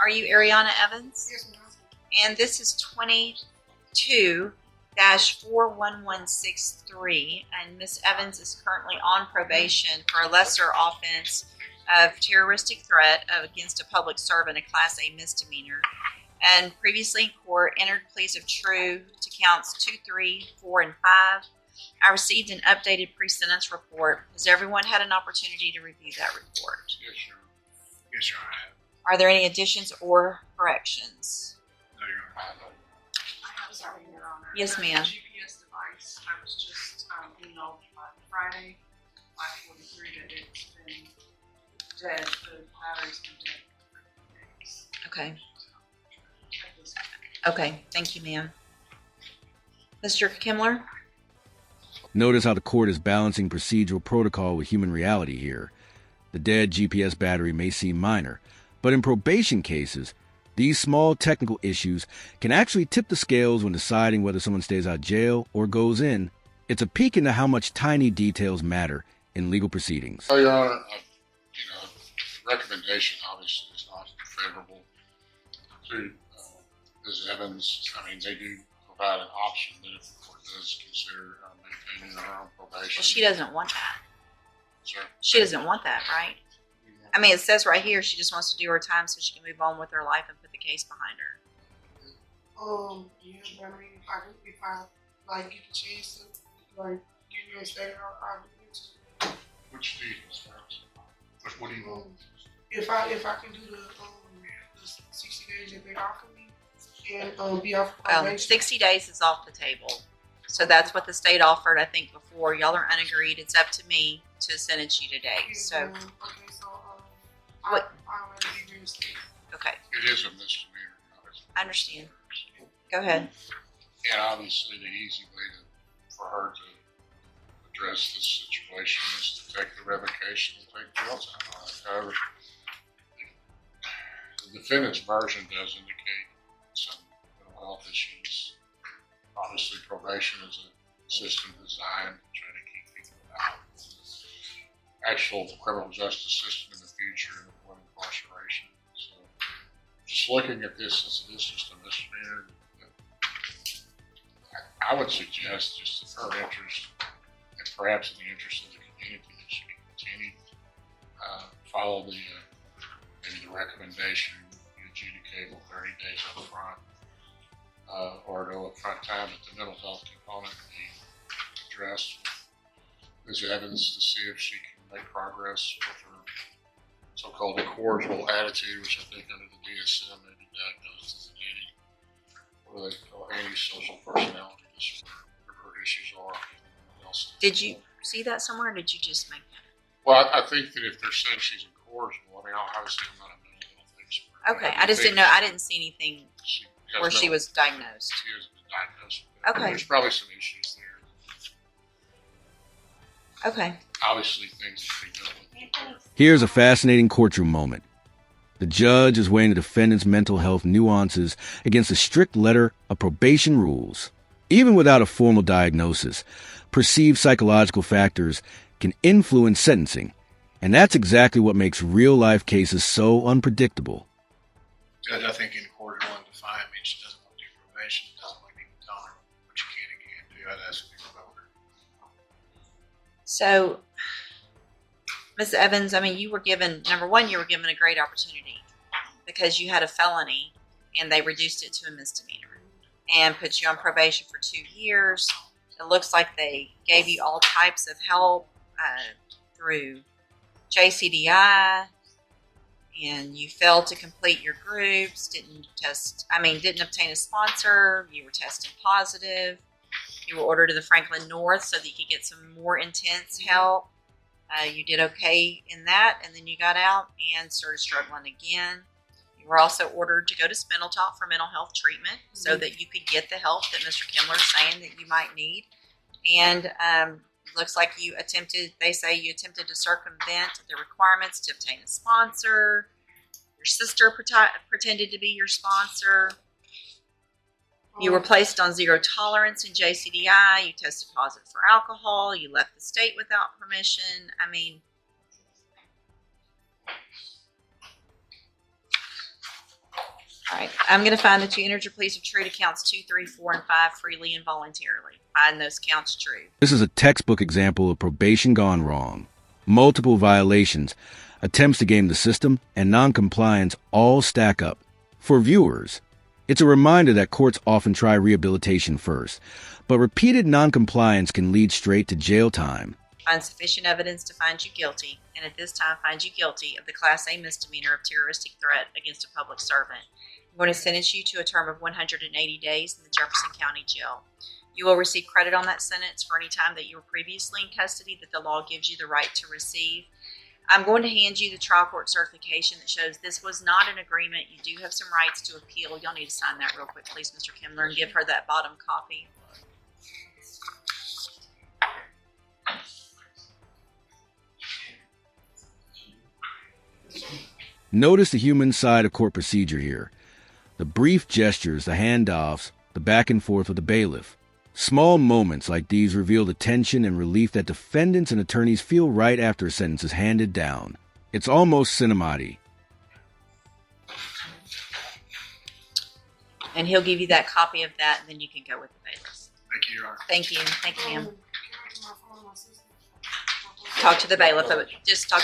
Are you Ariana Evans? Yes, ma'am. And this is 22-41163, and Miss Evans is currently on probation for a lesser offense of terroristic threat against a public servant, a Class A misdemeanor, and previously in court entered pleas of true to counts 2, 3, 4, and 5. I received an updated pre-sentence report. Has everyone had an opportunity to review that report? Yes, sir. Yes, sir, I have. Are there any additions or corrections? No, Your Honor. I'm sorry, Your Honor. Yes, The ma'am. GPS device, I was just emailed on Friday, 5:43, that it's been dead. The battery's been dead for 3 days. Okay. Check this out. Okay. Thank you, ma'am. Mr. Kimler? Notice how the court is balancing procedural protocol with human reality here. The dead GPS battery may seem minor, but in probation cases, these small technical issues can actually tip the scales when deciding whether someone stays out of jail or goes in. It's a peek into how much tiny details matter in legal proceedings. Oh, Your Honor, recommendation obviously is not favorable to Ms. Evans. I mean, they do provide an option that if the court does consider maintaining her own probation. Well, she doesn't want that. Sir? She doesn't want that, right? I mean, it says right here she just wants to do her time so she can move on with her life and put the case behind her. Yeah, but I mean, if I like get the chance to like get reinstated, I'll do it. Which details, what do you want? If I can do the 60 days that they offer me and be off probation. 60 days is off the table. So that's what the state offered, I think, before. Y'all are unagreed. It's up to me to sentence you today. So, okay, so what? I'll let it be reinstated. Okay, It is a misdemeanor. I understand. Go ahead. And obviously, the easy way for her to address this situation is to take the revocation and take jail time on it. However, the defendant's version does indicate some mental health issues. Obviously, probation is a system designed to try to keep people out of the actual criminal justice system in the future and avoid incarceration. So, just looking at this as it is just a misdemeanor, I would suggest, just in her interest, and perhaps in the interest of the community, that she can continue to follow the maybe the recommendation you adjudicate with 30 days up front, or no upfront time, but the mental health component be addressed with Ms. Evans to see if she can make progress with her so-called incorrigible attitude, which I think under the DSM may be diagnosed as an antisocial personality disorder, whatever her issues are. Did you see that somewhere, or did you just make that? Well, I think that if they're saying she's incorrigible, I mean, obviously I'm not a mental health expert. Okay, I just didn't know. I didn't see anything She where she was diagnosed. She has been diagnosed with that. Okay. There's probably some issues there. Okay. Obviously, things that be dealt with. Here's a fascinating courtroom moment. The judge is weighing the defendant's mental health nuances against the strict letter of probation rules. Even without a formal diagnosis, perceived psychological factors can influence sentencing, and that's exactly what makes real-life cases so unpredictable. Judge, I think in court it wanted to fine me. She doesn't want to do probation. She doesn't want me to tell her what you can and can't do. I'd ask her to go over. So, Ms. Evans, I mean, you were given, number one, you were given a great opportunity because you had a felony and they reduced it to a misdemeanor and put you on probation for 2 years. It looks like they gave you all types of help through JCDI, and you failed to complete your groups, didn't obtain a sponsor, you were tested positive, you were ordered to the Franklin North so that you could get some more intense help. You did okay in that, and then you got out and started struggling again. You were also ordered to go to Spindletop for mental health treatment so that you could get the help that Mr. Kimler is saying that you might need. And looks like they say you attempted to circumvent the requirements to obtain a sponsor. Your sister pretended to be your sponsor. You were placed on zero tolerance in JCDI. You tested positive for alcohol. You left the state without permission. I mean, All right, I'm going to find that you entered your pleas of true to counts 2, 3, 4, and 5 freely and voluntarily. Find those counts true. This is a textbook example of probation gone wrong. Multiple violations, attempts to game the system, and noncompliance all stack up. For viewers, it's a reminder that courts often try rehabilitation first, but repeated noncompliance can lead straight to jail time. Find sufficient evidence to find you guilty, and at this time find you guilty of the Class A misdemeanor of terroristic threat against a public servant. I'm going to sentence you to a term of 180 days in the Jefferson County Jail. You will receive credit on that sentence for any time that you were previously in custody that the law gives you the right to receive. I'm going to hand you the trial court certification that shows this was not an agreement. You do have some rights to appeal. Y'all need to sign that real quick, please, Mr. Kimler, and give her that bottom copy. Notice the human side of court procedure here. The brief gestures, the handoffs, the back and forth with the bailiff. Small moments like these reveal the tension and relief that defendants and attorneys feel right after a sentence is handed down. It's almost cinematic. And he'll give you that copy of that, and then you can go with the bailiffs. Thank you, Your Honor. Thank you. Thank you, ma'am. Can I give my phone to my sister? Talk to the bailiff. Just talk